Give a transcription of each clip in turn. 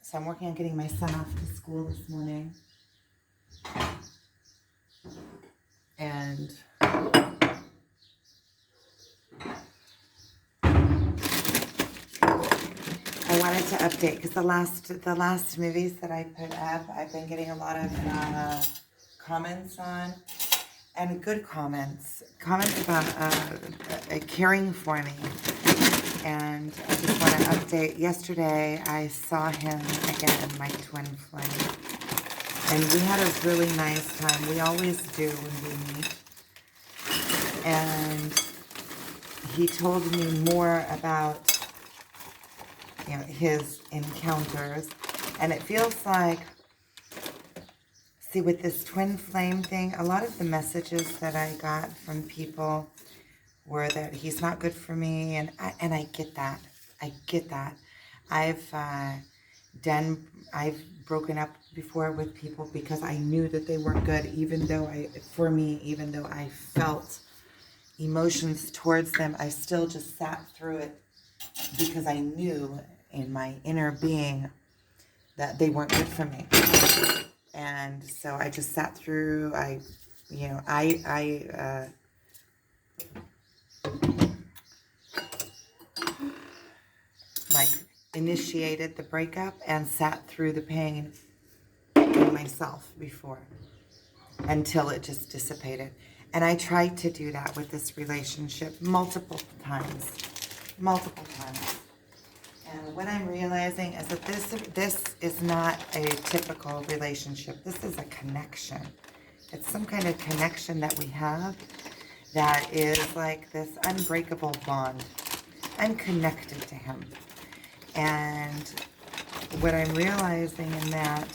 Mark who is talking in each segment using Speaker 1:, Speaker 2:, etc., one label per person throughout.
Speaker 1: So I'm working on getting my son off to school this morning. And I wanted to update because the last movies that I put up, I've been getting a lot of comments on, and good comments about caring for me. And I just want to update. Yesterday, I saw him again, my twin flame, and we had a really nice time. We always do when we meet. And he told me more about, you know, his encounters, and it feels like, see, with this twin flame thing, a lot of the messages that I got from people were that he's not good for me, and I get that. I get that. I've broken up before with people because I knew that they weren't good, even though I felt emotions towards them. I still just sat through it because I knew in my inner being that they weren't good for me. And so I just sat through. I initiated the breakup and sat through the pain myself before until it just dissipated. And I tried to do that with this relationship multiple times. And what I'm realizing is that this is not a typical relationship. This is a connection. It's some kind of connection that we have that is like this unbreakable bond. I'm connected to him. And what I'm realizing in that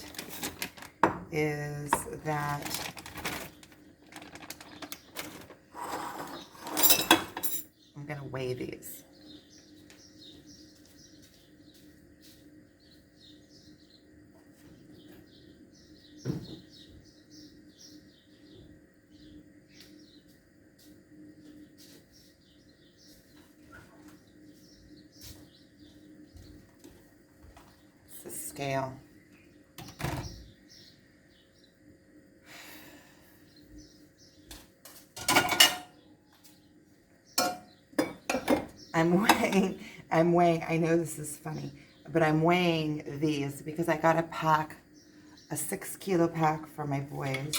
Speaker 1: is that I'm going to weigh these. Scale. I'm weighing, I know this is funny, but I'm weighing these because I got a 6 kilo pack for my boys.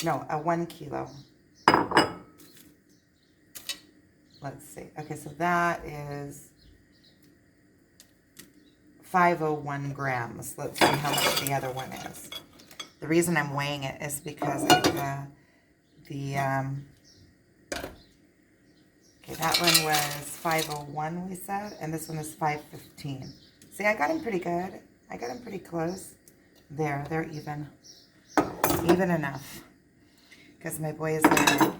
Speaker 1: No, a 1 kilo. Let's see. Okay, so that is 501 grams. Let's see how much the other one is. The reason I'm weighing it is because that one was 501, we said, and this one is 515. See, I got them pretty good. I got them pretty close. There, they're even. Even enough. Because my boys are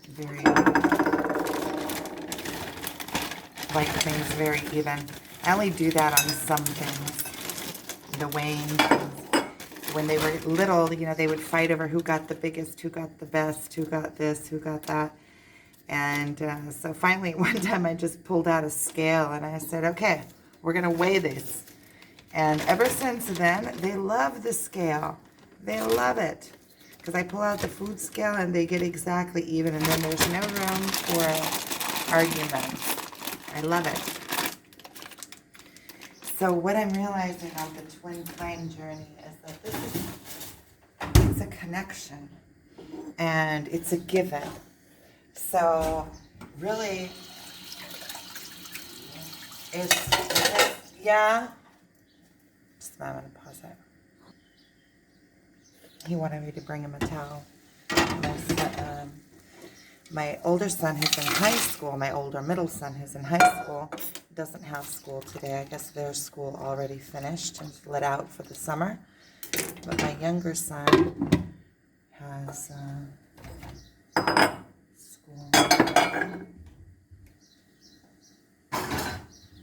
Speaker 1: very, like things very even. I only do that on some things. The weighing things. When they were little, you know, they would fight over who got the biggest, who got the best, who got this, who got that. And so finally, one time I just pulled out a scale and I said, okay, we're going to weigh this. And ever since then, they love the scale. They love it. Because I pull out the food scale and they get exactly even. And then there's no room for arguments. I love it. So what I'm realizing on the twin flame journey is that it's a connection. And it's a given. So, really, it's yeah. Just a moment, pause it. He wanted me to bring him a towel. My older son who's in high school, my older middle son who's in high school, doesn't have school today. I guess their school already finished and let out for the summer. But my younger son has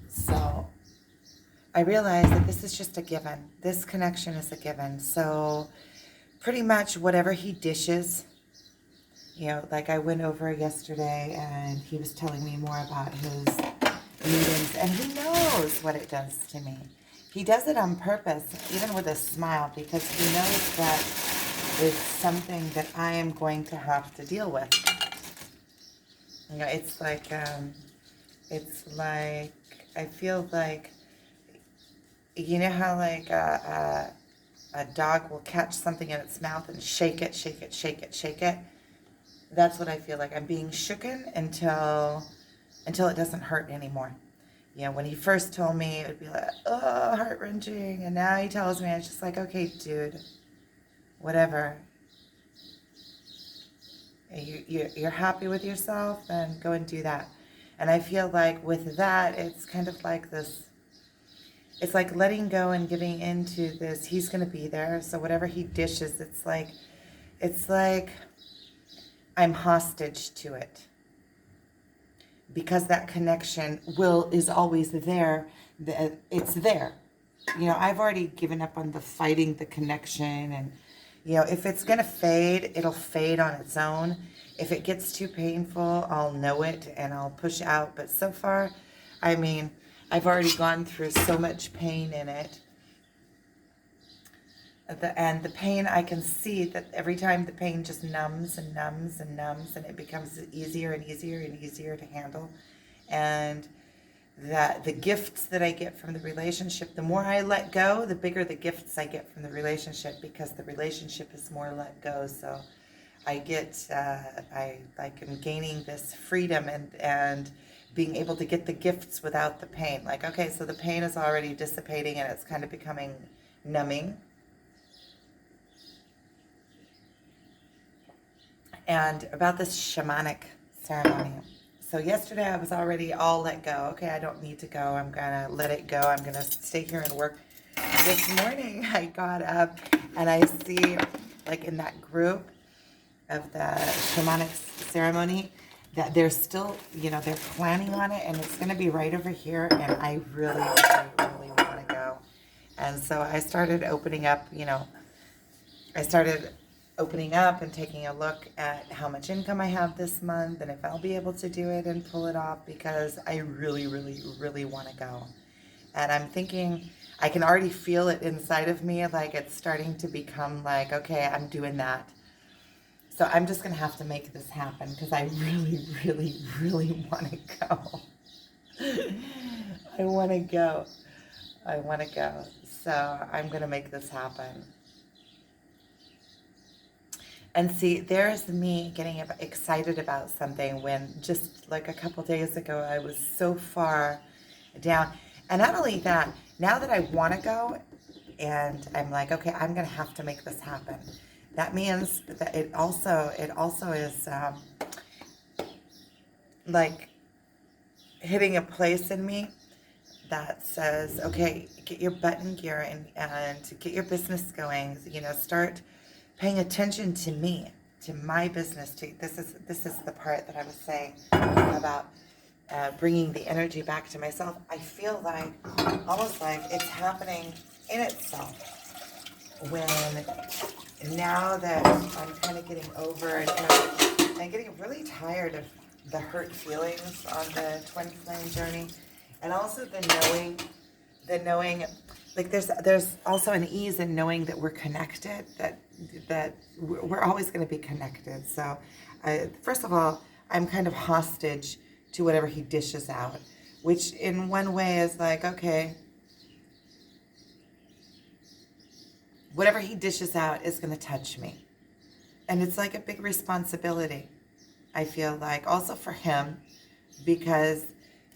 Speaker 1: So I realized that this is just a given. This connection is a given. So pretty much whatever he dishes, you know, like I went over yesterday and he was telling me more about his meetings, and he knows what it does to me. He does it on purpose, even with a smile, because he knows that it's something that I am going to have to deal with. You know, it's like, I feel like, you know how like a dog will catch something in its mouth and shake it, shake it, shake it, shake it. That's what I feel like. I'm being shooken until it doesn't hurt anymore. You know, when he first told me, it would be like, oh, heart-wrenching. And now he tells me, it's just like, okay, dude, whatever. You're happy with yourself, then go and do that. And I feel like with that, it's kind of like this, it's like letting go and giving into this, he's going to be there. So whatever he dishes, it's like I'm hostage to it. Because that connection is always there, it's there. You know, I've already given up on the fighting the connection, and you know, if it's gonna fade, it'll fade on its own. If it gets too painful, I'll know it and I'll push out. But so far, I mean, I've already gone through so much pain in it. And the pain, I can see that every time the pain just numbs and numbs and numbs, and it becomes easier and easier and easier to handle. And that the gifts that I get from the relationship, the more I let go, the bigger the gifts I get from the relationship, because the relationship is more let go. So I get, I like am gaining this freedom and being able to get the gifts without the pain. Like, okay, so the pain is already dissipating and it's kind of becoming numbing. And about this shamanic ceremony. So yesterday I was already all let go. Okay, I don't need to go. I'm going to let it go. I'm going to stay here and work. This morning I got up and I see, like in that group of the shamanic ceremony, that they're still, you know, they're planning on it, and it's going to be right over here. And I really, really, really want to go. And so I started opening up, you know, opening up and taking a look at how much income I have this month and if I'll be able to do it and pull it off, because I really, really, really want to go. And I'm thinking, I can already feel it inside of me, like it's starting to become like, okay, I'm doing that. So I'm just going to have to make this happen, because I really, really, really want to go. I want to go. I want to go. So I'm going to make this happen. And see, there's me getting excited about something when just like a couple days ago, I was so far down. And not only that, now that I want to go, and I'm like, okay, I'm going to have to make this happen. That means that it also is like hitting a place in me that says, okay, get your butt in gear and get your business going. You know, start paying attention to me, to my business. This is the part that I was saying about bringing the energy back to myself. I feel like, almost like it's happening in itself. When now that I'm kind of getting over and I'm getting really tired of the hurt feelings on the twin flame journey, and also the knowing, like there's also an ease in knowing that we're connected, that we're always going to be connected. So first of all, I'm kind of hostage to whatever he dishes out, which in one way is like, okay, whatever he dishes out is going to touch me. And it's like a big responsibility, I feel like, also for him, because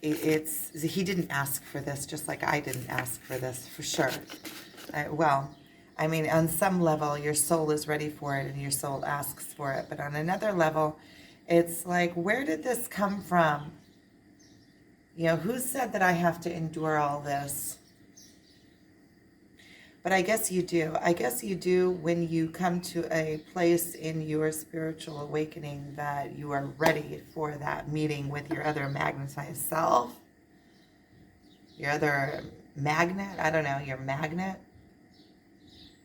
Speaker 1: he didn't ask for this, just like I didn't ask for this, for sure. Well, I mean, on some level, your soul is ready for it and your soul asks for it. But on another level, it's like, where did this come from? You know, who said that I have to endure all this? But I guess you do. I guess you do when you come to a place in your spiritual awakening that you are ready for that meeting with your other magnetized self. Your other magnet. I don't know, your magnet.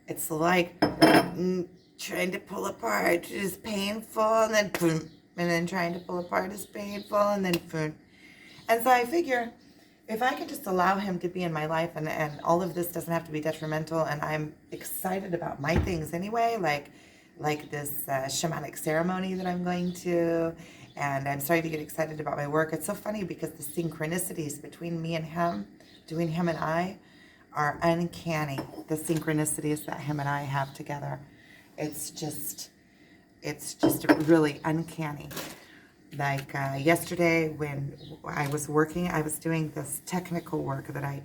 Speaker 1: It's like trying to pull apart is painful, and then boom. And then trying to pull apart is painful, and then boom. And so I figure if I could just allow him to be in my life, and all of this doesn't have to be detrimental, and I'm excited about my things anyway, like this shamanic ceremony that I'm going to, and I'm starting to get excited about my work. It's so funny because the synchronicities between me and him, between him and I, are uncanny. The synchronicities that him and I have together. It's just really uncanny. Like yesterday when I was working, I was doing this technical work that I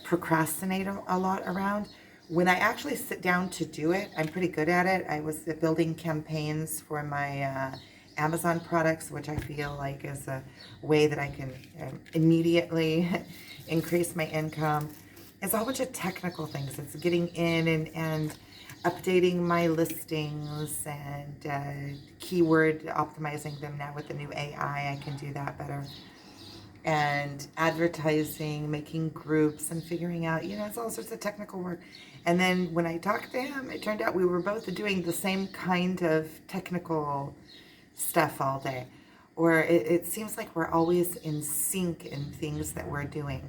Speaker 1: procrastinate a lot around. When I actually sit down to do it, I'm pretty good at it. I was building campaigns for my Amazon products, which I feel like is a way that I can immediately increase my income. It's a whole bunch of technical things. It's getting in and updating my listings and keyword optimizing them now with the new AI. I can do that better. And advertising, making groups, and figuring out, it's all sorts of technical work. And then when I talked to him, it turned out we were both doing the same kind of technical stuff all day. Or it seems like we're always in sync in things that we're doing.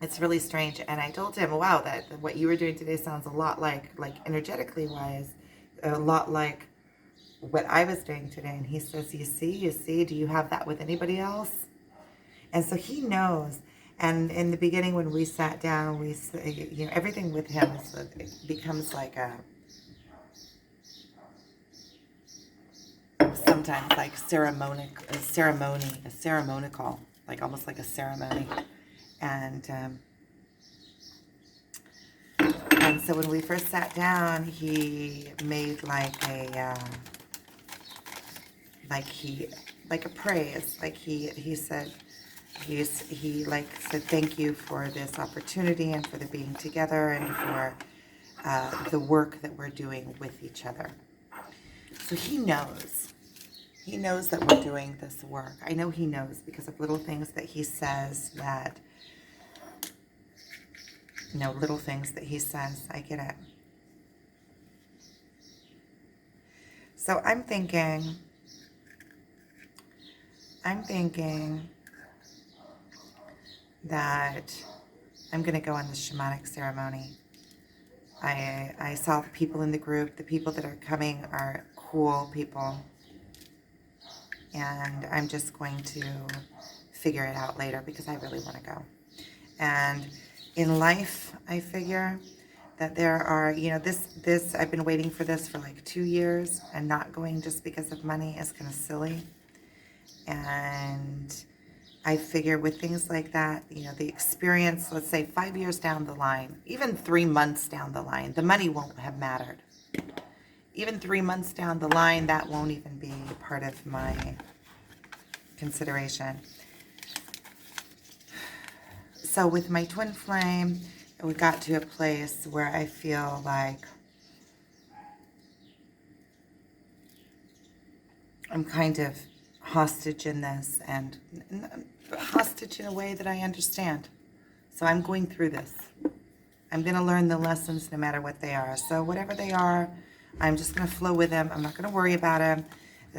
Speaker 1: It's really strange. And I told him, wow, that what you were doing today sounds a lot like energetically wise, a lot like what I was doing today. And he says, you see, do you have that with anybody else? And so he knows. And in the beginning, when we sat down, everything with him it becomes like sometimes like ceremonical, like almost like a ceremony. And so when we first sat down, he made like a praise. Like he said, he said thank you for this opportunity and for the being together and for the work that we're doing with each other. So he knows. He knows that we're doing this work. I know he knows because of little things that he says that, little things that he says. I get it. So I'm thinking that I'm going to go on the shamanic ceremony. I saw the people in the group. The people that are coming are cool people. And I'm just going to figure it out later because I really want to go. And in life, I figure that there are, this I've been waiting for this for like 2 years, and not going just because of money is kind of silly. And I figure with things like that, the experience, let's say 5 years down the line, even 3 months down the line, the money won't have mattered. Even 3 months down the line, that won't even be part of my consideration. So with my twin flame, we got to a place where I feel like I'm kind of hostage in this, and hostage in a way that I understand. So I'm going through this. I'm going to learn the lessons no matter what they are. So whatever they are, I'm just going to flow with them. I'm not going to worry about them.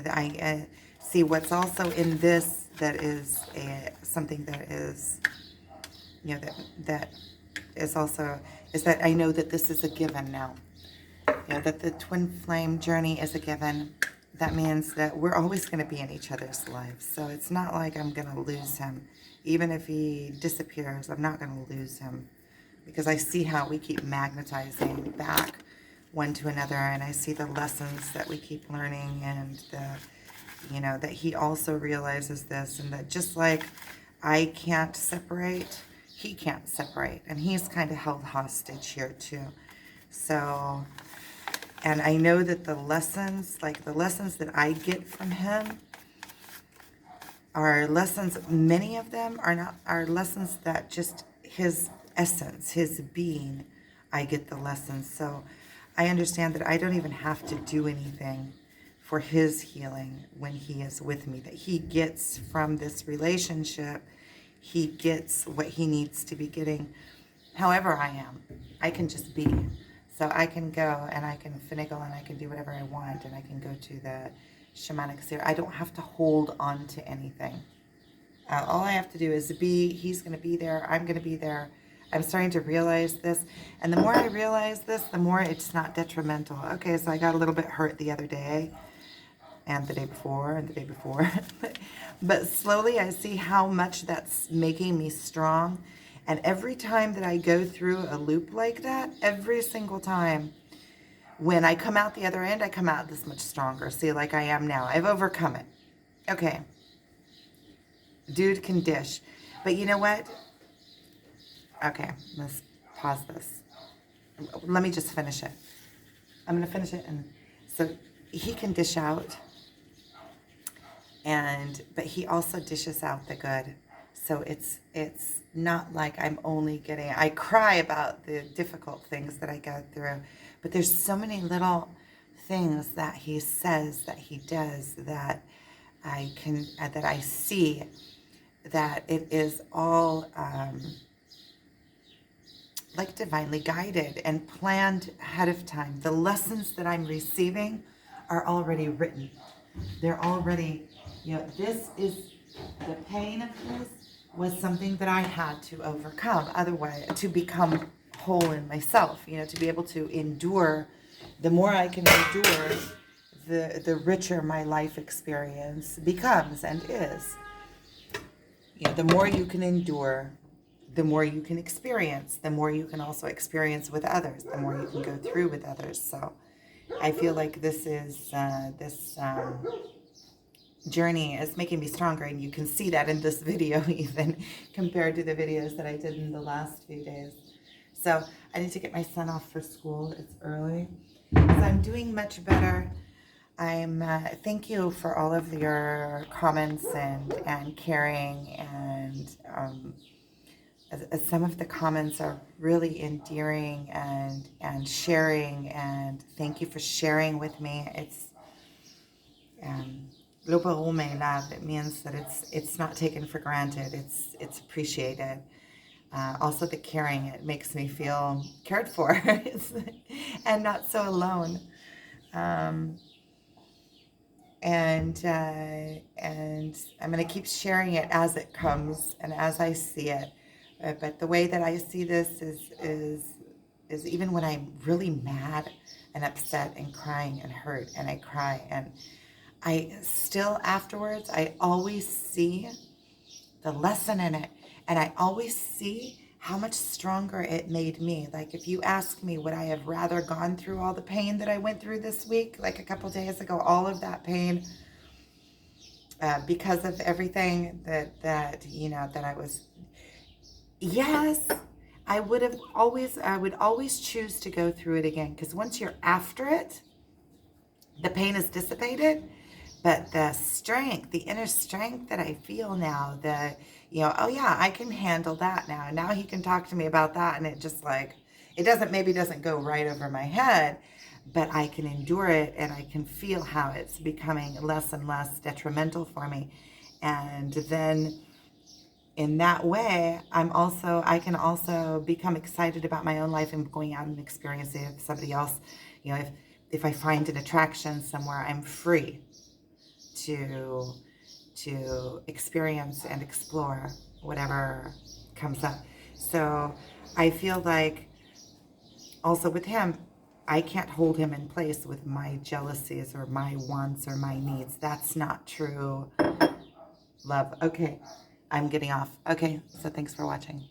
Speaker 1: I see what's also in this that is something that is, that is also, is that I know that this is a given now. That the twin flame journey is a given. That means that we're always going to be in each other's lives. So it's not like I'm going to lose him. Even if he disappears, I'm not going to lose him. Because I see how we keep magnetizing back one to another. And I see the lessons that we keep learning. And that he also realizes this. And that just like I can't separate, he can't separate. And he's kind of held hostage here too. So... and I know that the lessons that I get from him are lessons, many of them are lessons that just his essence, his being, I get the lessons. So I understand that I don't even have to do anything for his healing when he is with me, that he gets from this relationship, he gets what he needs to be getting. However I am, I can just be. So I can go and I can finagle and I can do whatever I want, and I can go to the shamanic ceremony. I don't have to hold on to anything. All I have to do is be, he's going to be there, I'm going to be there. I'm starting to realize this. And the more I realize this, the more it's not detrimental. Okay, so I got a little bit hurt the other day, and the day before, and the day before. But slowly I see how much that's making me strong. And every time that I go through a loop like that, every single time, when I come out the other end, I come out this much stronger. See, like I am now. I've overcome it. Okay. Dude can dish. But you know what? Okay, let's pause this. Let me just finish it. I'm going to finish it. And so he can dish out. But he also dishes out the good. So it's not like I'm only getting, I cry about the difficult things that I go through, but there's so many little things that he says, that he does, that that I see, that it is all like divinely guided and planned ahead of time. The lessons that I'm receiving are already written. They're already, this is the pain of this was something that I had to overcome. Otherwise, to become whole in myself, to be able to endure. The more I can endure, the richer my life experience becomes and is. The more you can endure, the more you can experience, the more you can also experience with others, the more you can go through with others. So I feel like this is, journey is making me stronger, and you can see that in this video even compared to the videos that I did in the last few days. So I need to get my son off for school. It's early. So I'm doing much better. Thank you for all of your comments and caring, and some of the comments are really endearing and sharing, and thank you for sharing with me. It's it means that it's not taken for granted. It's appreciated. Also the caring, it makes me feel cared for and not so alone. And I'm going to keep sharing it as it comes and as I see it. But the way that I see this is even when I'm really mad and upset and crying and hurt, and I cry, and I still afterwards, I always see the lesson in it, and I always see how much stronger it made me. Like, if you ask me, would I have rather gone through all the pain that I went through this week, like a couple days ago, all of that pain, because of everything that I was, yes, I would always choose to go through it again, because once you're after it, the pain is dissipated. But the strength, the inner strength that I feel now, oh yeah, I can handle that now. And now he can talk to me about that. And it just like, maybe doesn't go right over my head, but I can endure it, and I can feel how it's becoming less and less detrimental for me. And then in that way, I can also become excited about my own life and going out and experiencing it with somebody else. If I find an attraction somewhere, I'm free to experience and explore whatever comes up. So I feel like also with him, I can't hold him in place with my jealousies or my wants or my needs. That's not true love. Okay, I'm getting off. Okay, so thanks for watching.